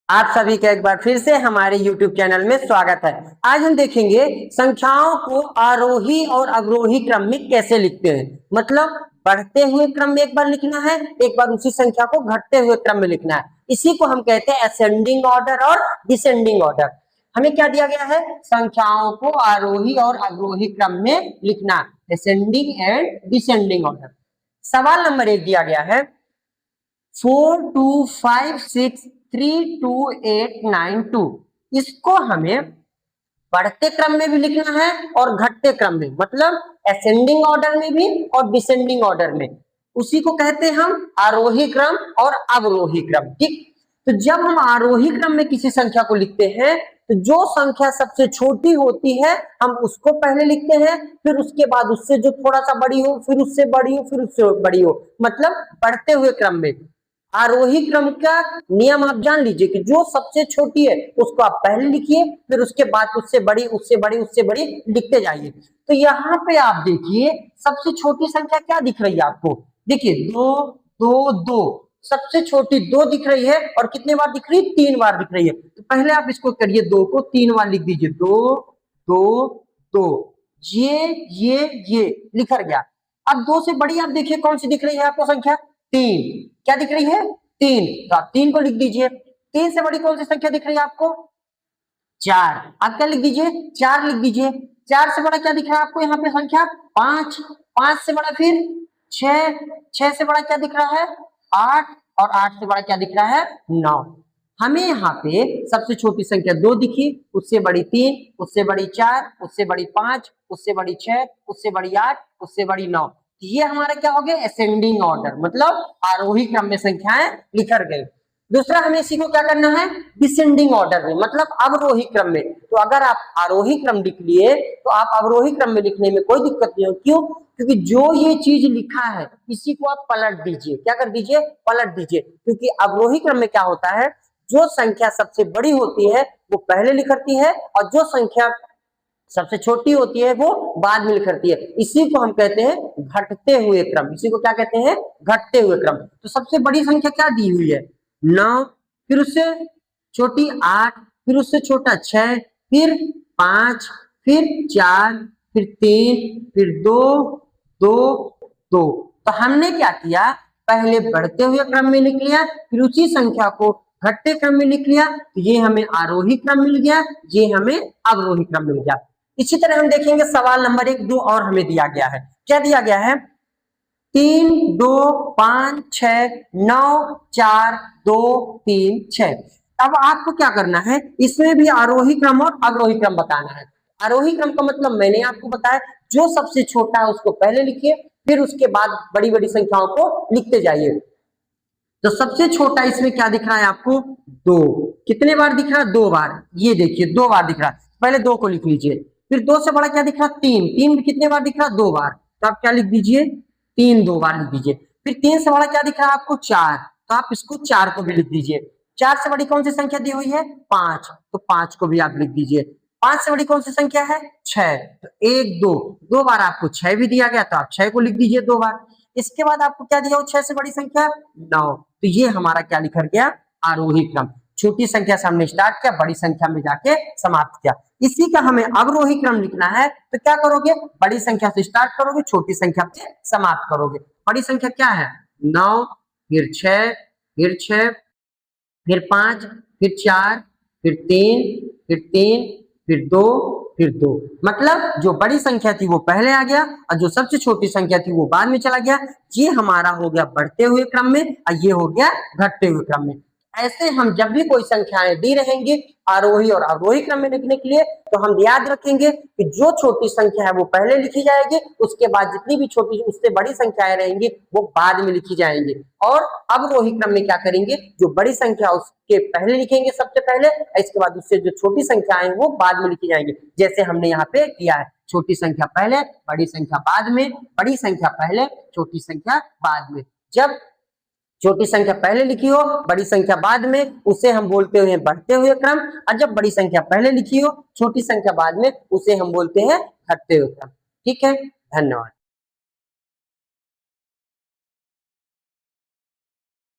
आप सभी का एक बार फिर से हमारे YouTube चैनल में स्वागत है। आज हम देखेंगे संख्याओं को आरोही और अवरोही क्रम में कैसे लिखते हैं। मतलब बढ़ते हुए क्रम में एक बार लिखना है, एक बार उसी संख्या को घटते हुए क्रम में लिखना है। इसी को हम कहते हैं असेंडिंग ऑर्डर और डिसेंडिंग ऑर्डर। हमें क्या दिया गया है? संख्याओं को आरोही और अवरोही क्रम में लिखना, असेंडिंग एंड डिसेंडिंग ऑर्डर। सवाल नंबर 1 दिया गया है 4256328892। इसको हमें बढ़ते क्रम में भी लिखना है और घटते क्रम में, मतलब असेंडिंग ऑर्डर में भी और डिसेंडिंग ऑर्डर में। उसी को कहते हैं हम आरोही क्रम और अवरोही क्रम। ठीक, तो जब हम आरोही क्रम में किसी संख्या को लिखते हैं तो जो संख्या सबसे छोटी होती है हम उसको पहले लिखते हैं, फिर उसके बाद उससे जो थोड़ा सा बड़ी हो, फिर उससे बड़ी हो, फिर उससे बड़ी हो, मतलब बढ़ते हुए क्रम में। आरोही क्रम का नियम आप जान लीजिए कि जो सबसे छोटी है उसको आप पहले लिखिए, फिर उसके बाद उससे बड़ी, उससे बड़ी, उससे बड़ी लिखते जाइए। तो यहाँ पे आप देखिए सबसे छोटी संख्या क्या दिख रही है आपको? देखिए 2 2 2, सबसे छोटी 2 दिख रही है और कितने बार दिख रही है? 3 बार दिख रही है। तो पहले आप इसको करिए, 2 को 3 बार लिख दीजिए, 2 2 2। ये लिखा गया। अब 2 से बड़ी आप देखिए कौन सी दिख रही है आपको संख्या? 3। क्या दिख रही है? 3। तो आप 3 को लिख दीजिए। 3 से बड़ी कौन सी संख्या दिख रही है आपको? 4। आप क्या लिख दीजिए? 4 लिख दीजिए। 4 से बड़ा क्या दिख रहा है आपको यहाँ पे संख्या? 5। 5 से बड़ा फिर 6। 6 से बड़ा क्या दिख रहा है? 8। और 8 से बड़ा क्या दिख रहा है? 9। हमें यहाँ पे सबसे छोटी संख्या 2 दिखी, उससे बड़ी 3, उससे बड़ी 4, उससे बड़ी 5, उससे बड़ी 6, उससे बड़ी 8, उससे बड़ी 9। ये हमारा क्या हो गया? असेंडिंग ऑर्डर, मतलब आरोही क्रम में संख्याएं लिखर गई। दूसरा हमें इसी को क्या करना है? डिसेंडिंग ऑर्डर में, मतलब अवरोही क्रम में। तो अगर आप आरोही क्रम लिख लिए तो आप अवरोही क्रम में लिखने में कोई दिक्कत नहीं हो। क्यों? क्योंकि जो ये चीज लिखा है इसी को आप पलट दीजिए। क्या कर दीजिए? पलट दीजिए। क्योंकि अवरोही क्रम में क्या होता है, जो संख्या सबसे बड़ी होती है वो पहले लिखती है और जो संख्या सबसे छोटी होती है वो बाद में लिखती है। इसी को हम कहते हैं घटते हुए क्रम। इसी को क्या कहते हैं? घटते हुए क्रम। तो सबसे बड़ी संख्या क्या दी हुई है? 9, फिर उससे छोटी 8, फिर उससे छोटा 6, फिर 5, फिर 4, फिर 3, फिर 2 2 2। तो हमने क्या किया? पहले बढ़ते हुए क्रम में लिख लिया, फिर उसी संख्या को घटते क्रम में लिख लिया। तो ये हमें आरोही क्रम मिल गया, ये हमें अवरोही क्रम मिल गया। इसी तरह हम देखेंगे सवाल नंबर 1 2 और हमें दिया गया है। क्या दिया गया है? 3 2 5 6 9 4 2 3 6। अब आपको क्या करना है? इसमें भी आरोही क्रम और अवरोही क्रम बताना है। आरोही क्रम का मतलब मैंने आपको बताया, जो सबसे छोटा है उसको पहले लिखिए, फिर उसके बाद बड़ी बड़ी संख्याओं को लिखते जाइए। तो सबसे छोटा इसमें क्या दिख रहा है आपको? 2। कितने बार दिख रहा है? 2 बार। ये देखिए 2 बार दिख रहा है। पहले 2 को लिख लीजिए। फिर 2 से बड़ा क्या दिख रहा है? 3। 3 कितने बार दिख रहा है? 2 बार। तो आप क्या लिख दीजिए? 3 2 बार लिख दीजिए। फिर 3 से बड़ा क्या दिख रहा है आपको? 4। तो आप इसको 4 को भी लिख दीजिए। 4 से बड़ी कौन सी संख्या दी हुई है? 5। तो 5 को भी आप लिख दीजिए। 5 से बड़ी कौन सी संख्या है? 6। तो 1 2 2 बार आपको 6 भी दिया गया, तो आप 6 को लिख दीजिए 2 बार। इसके बाद आपको क्या दिया हो? 6 से बड़ी संख्या 9। तो ये हमारा क्या लिखा गया? आरोही क्रम। छोटी संख्या से हमने स्टार्ट किया, बड़ी संख्या में जाके समाप्त किया। इसी का हमें अवरोही क्रम लिखना है। तो क्या करोगे? बड़ी संख्या से स्टार्ट करोगे, छोटी संख्या पे समाप्त करोगे। बड़ी संख्या क्या है? 9, फिर 6, फिर 6, फिर 5, फिर 4, फिर 3, फिर 3, फिर 2, फिर 2। मतलब जो बड़ी संख्या थी वो पहले आ गया और जो सबसे छोटी संख्या थी वो बाद में चला गया। ये हमारा हो गया बढ़ते हुए क्रम में और ये हो गया घटते हुए क्रम में। ऐसे हम जब भी कोई संख्याएं दी रहेंगी आरोही और अवरोही क्रम में लिखने के लिए, तो हम याद रखेंगे कि जो छोटी संख्या है वो पहले लिखी जाएगी, उसके बाद जितनी भी छोटी उससे बड़ी संख्याएं रहेंगी वो बाद में लिखी जाएंगी। और अवरोही क्रम में क्या करेंगे? जो बड़ी संख्या उसके पहले लिखेंगे सबसे पहले, इसके बाद उससे जो छोटी संख्याएं वो बाद में लिखी जाएंगी। जैसे हमने यहाँ पे किया है, छोटी संख्या पहले, बड़ी संख्या बाद में, बड़ी संख्या पहले, छोटी संख्या बाद में। जब छोटी संख्या पहले लिखी हो, बड़ी संख्या बाद में, उसे हम बोलते हैं बढ़ते हुए क्रम। और जब बड़ी संख्या पहले लिखी हो, छोटी संख्या बाद में, उसे हम बोलते हैं घटते हुए क्रम। ठीक है, धन्यवाद।